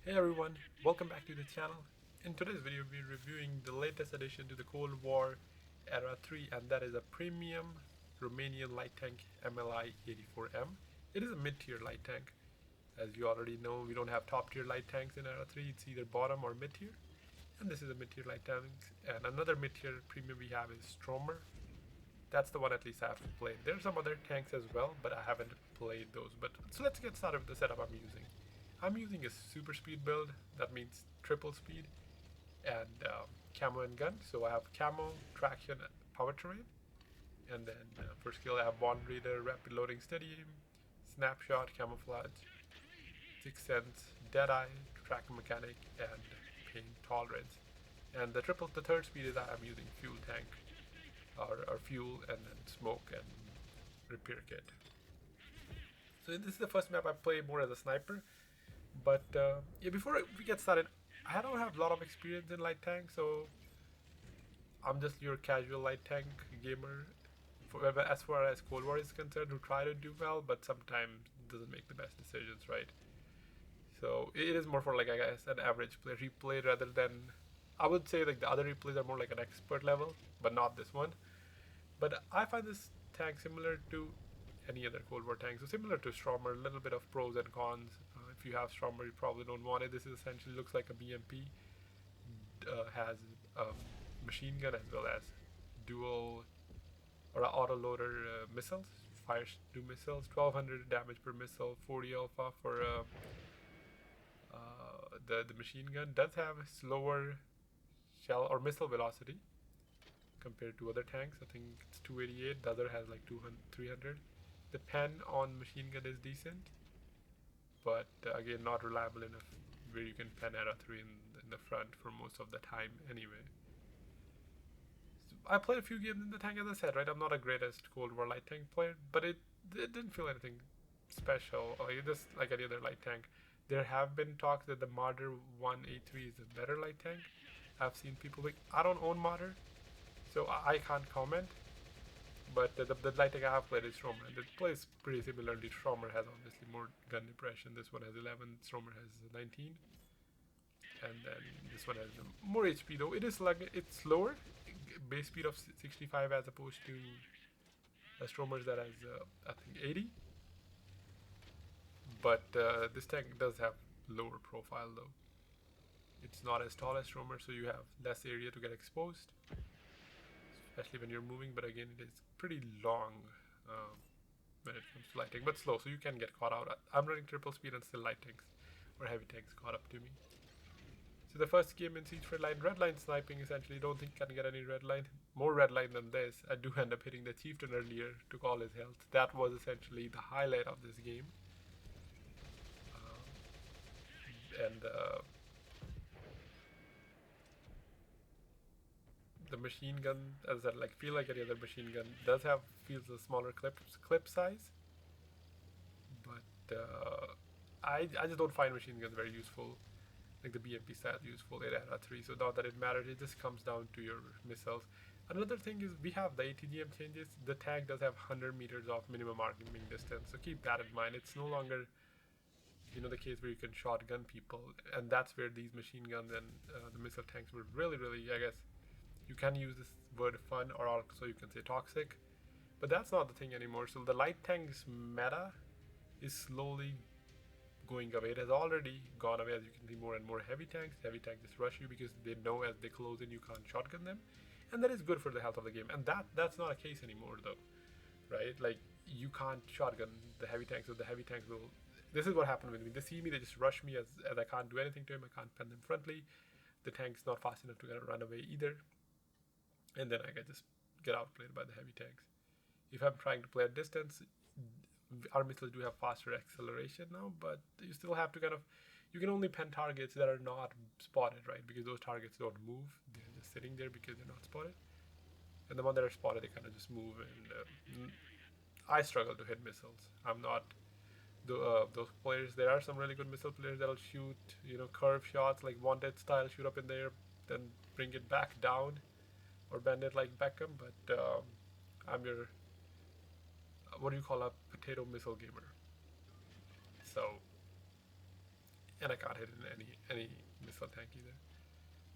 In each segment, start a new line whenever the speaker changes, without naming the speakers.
Hey everyone, welcome back to the channel. In today's video we're reviewing the latest addition to the Cold War Era 3, and that is a premium Romanian light tank MLI-84M. It is a mid-tier light tank. As you already know, we don't have top tier light tanks in Era 3, it's either bottom or mid-tier. And this is a mid-tier light tank. And another mid-tier premium we have is Stromer. That's the one at least I have played. There are some other tanks as well, but I haven't played those. So let's get started with the setup I'm using. I'm using a super speed build, that means triple speed, and camo and gun. So I have camo, traction, powertrain, and then for skill I have bond reader, rapid loading, steady aim, snapshot, camouflage, sixth sense, deadeye, track mechanic, and pain tolerance. And the third speed is I'm using fuel tank, or fuel, and then smoke and repair kit. So this is the first map I play more as a sniper. But yeah, before we get started, I don't have a lot of experience in light tank, so I'm just your casual light tank gamer. As far as Cold War is concerned, who try to do well, but sometimes doesn't make the best decisions, right? So it is more for, like, I guess, an average player replay rather than, I would say, like the other replays are more like an expert level, but not this one. But I find this tank similar to any other Cold War tank. So similar to Stromer, a little bit of pros and cons. If you have Stromer, you probably don't want it. This is essentially looks like a BMP. Has a machine gun as well as dual or auto loader missiles. Fires two missiles, 1200 damage per missile, 40 alpha for the machine gun. Does have slower shell or missile velocity compared to other tanks. I think it's 288. The other has like 200, 300. The pen on machine gun is decent, but again, not reliable enough where you can pen Era 3 in the front for most of the time anyway. So I played a few games in the tank, as I said, right? I'm not a greatest Cold War light tank player, but it didn't feel anything special. Like, just like any other light tank. There have been talks that the Marder 1A3 is a better light tank. I've seen people like, I don't own Marder, so I can't comment. But the light tank I have played is Stromer, and it plays pretty similarly. Stromer has obviously more gun depression. This one has 11, Stromer has 19, and then this one has more HP though. It is like it's slower, base speed of 65 as opposed to Stromer's that has I think 80. But this tank does have lower profile though. It's not as tall as Stromer, so you have less area to get exposed, especially when you're moving. But again, it is pretty long when it comes to light tank, but slow, so you can get caught out. I'm running triple speed and still light tanks or heavy tanks caught up to me. So the first game in Siege Red Line, red line sniping essentially. Don't think I can get any red line. More red line than this. I do end up hitting the chieftain earlier, took all his health. That was essentially the highlight of this game. And the machine gun, as I like feel like any other machine gun, feels a smaller clip size. But I just don't find machine guns very useful. Like the BMP stat useful in Era 3, so not that it matters, it just comes down to your missiles. Another thing is we have the ATGM changes. The tank does have 100 meters of minimum arming distance, so keep that in mind. It's no longer, the case where you can shotgun people, and that's where these machine guns and the missile tanks were really, I guess, you can use this word fun, or also you can say toxic, but that's not the thing anymore. So the light tanks meta is slowly going away. It has already gone away, as you can see. More and more heavy tanks. Heavy tanks just rush you because they know as they close in you can't shotgun them, and that is good for the health of the game. And that's not a case anymore though, right? Like, you can't shotgun the heavy tanks, so the heavy tanks will. This is what happened with me. They see me, they just rush me as I can't do anything to him. I can't pen them frontally. The tank's not fast enough to kind of run away either, and then I can just get outplayed by the heavy tanks. If I'm trying to play at distance, our missiles do have faster acceleration now, but you still have to you can only pen targets that are not spotted, right? Because those targets don't move; they're just sitting there because they're not spotted. And the ones that are spotted, they kind of just move. And I struggle to hit missiles. I'm not those players. There are some really good missile players that'll shoot, curve shots like WoT style, shoot up in the air, then bring it back down, or bend it like Beckham. But I'm your what do you call a potato missile gamer. So and I can't hit any missile tank either.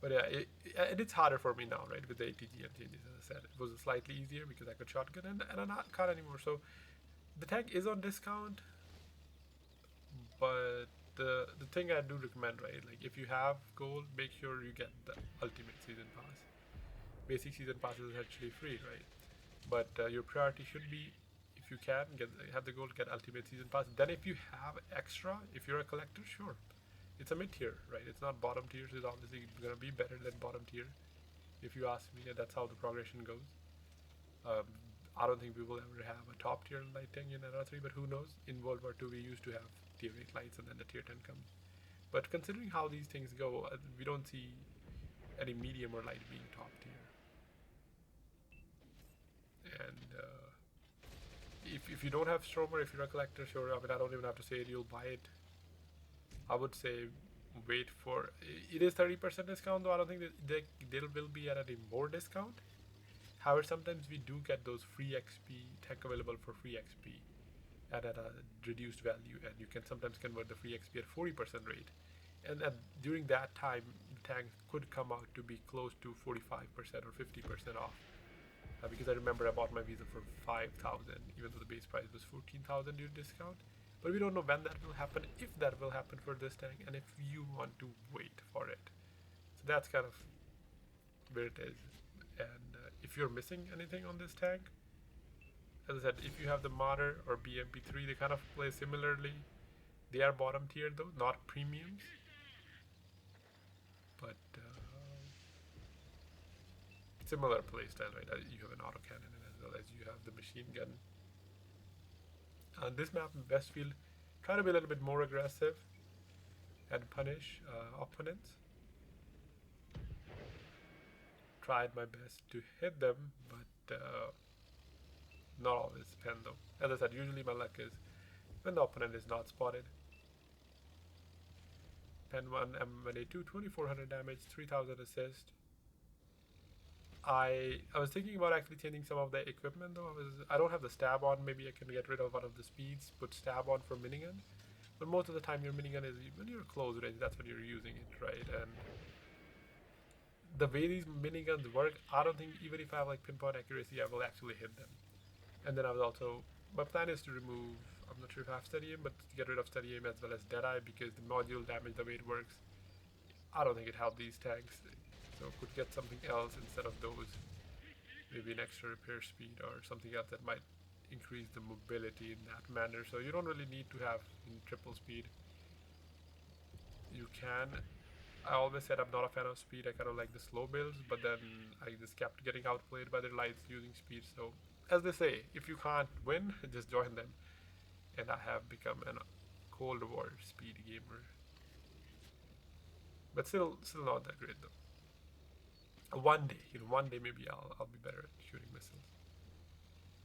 But yeah, it's harder for me now, right, with the ATGM changes. As I said, it was slightly easier because I could shotgun, and I can't anymore. So the tank is on discount, but the thing I do recommend, right, like if you have gold, make sure you get the ultimate season pass. Basic season pass is actually free, right? But your priority should be, if you can have the gold, get ultimate season pass. Then if you have extra, if you're a collector, sure, it's a mid tier, right? It's not bottom tier, so it's obviously gonna be better than bottom tier, if you ask me. And that's how the progression goes. I don't think we will ever have a top tier light tank in Era 3, but who knows? In World War II, we used to have tier 8 lights, and then the tier 10 comes. But considering how these things go, we don't see any medium or light being top tier. And if you don't have Stromer, if you're a collector, sure, I mean, I don't even have to say it, you'll buy it. I would say wait for, it is 30% discount, though I don't think that there will be at any more discount. However, sometimes we do get those free XP, tank available for free XP and at a reduced value, and you can sometimes convert the free XP at 40% rate. And during that time, the tank could come out to be close to 45% or 50% off. Because I remember I bought my Visa for 5,000, even though the base price was 14,000 due to discount. But we don't know when that will happen, if that will happen for this tank, and if you want to wait for it. So that's kind of where it is. And if you're missing anything on this tank, as I said, if you have the Martyr or BMP3, they kind of play similarly. They are bottom tier though, not premiums. But similar playstyle, right? You have an autocannon as well as you have the machine gun. On this map, Westfield, try to be a little bit more aggressive and punish opponents. Tried my best to hit them, but not always pen though. As I said, usually my luck is when the opponent is not spotted. Pen 1 MLI-82, 2400 damage, 3000 assist. I was thinking about actually changing some of the equipment though. I don't have the stab on. Maybe I can get rid of one of the speeds, put stab on for minigun. But most of the time your minigun is when you're close range, that's when you're using it, right? And the way these miniguns work, I don't think even if I have like pinpoint accuracy, I will actually hit them. And then I was also, my plan is to remove, I'm not sure if I have steady aim, but to get rid of steady aim as well as Deadeye, because the module damage, the way it works, I don't think it helped these tanks. So could get something else instead of those, maybe an extra repair speed or something else that might increase the mobility in that manner. So you don't really need to have in triple speed. You can. I always said I'm not a fan of speed. I kind of like the slow builds, but then I just kept getting outplayed by their lights using speed. So as they say, if you can't win, just join them. And I have become a Cold War speed gamer, but still not that great though. One day maybe I'll be better at shooting missiles.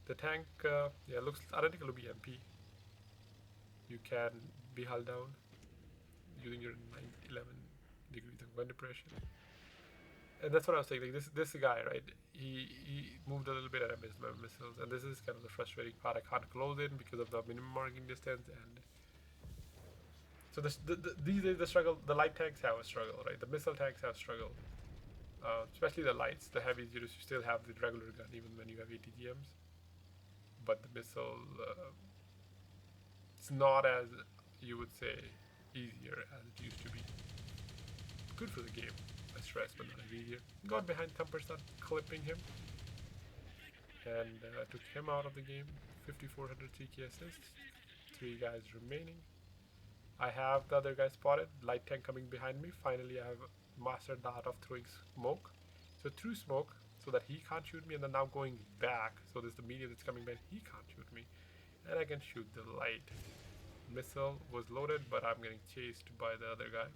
The tank, yeah, looks identical to BMP. You can be hull down using your 11 degrees of wind depression. And that's what I was saying, like this guy, right, he moved a little bit and I missed my missiles, and this is kind of the frustrating part. I can't close in because of the minimum marking distance, and so these days the struggle, the light tanks have a struggle, right? The missile tanks have struggled. Especially the lights, the heavies, you still have the regular gun even when you have ATGMs. But the missile, it's not as, you would say, easier as it used to be. Good for the game, I stress, but not as easier. Got behind Thumper, started clipping him, and took him out of the game. 5400 CK assists, 3 guys remaining. I have the other guy spotted, light tank coming behind me. Finally I have mastered the art of throwing smoke. So through smoke, so that he can't shoot me, and then now going back, so there's the medium that's coming back, he can't shoot me, and I can shoot the light. Missile was loaded, but I'm getting chased by the other guy,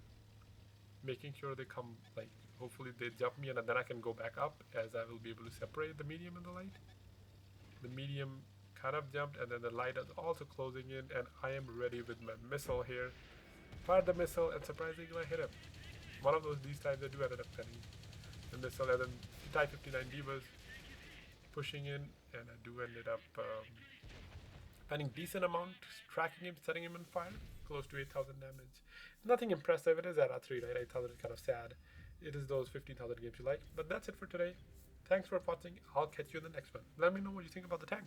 making sure they come, like, hopefully they jump me, and then I can go back up, as I will be able to separate the medium and the light. The medium kind of jumped, and then the light is also closing in, and I am ready with my missile here. Fired the missile, and surprisingly I hit him. One of these times I do ended up penning the missile, and then Type 59D was pushing in, and I do ended up penning decent amount, tracking him, setting him on fire. close to 8,000 damage. Nothing impressive. It is era 3, right? 8,000 is kind of sad. It is those 15,000 games you like. But that's it for today. Thanks for watching. I'll catch you in the next one. Let me know what you think about the tank.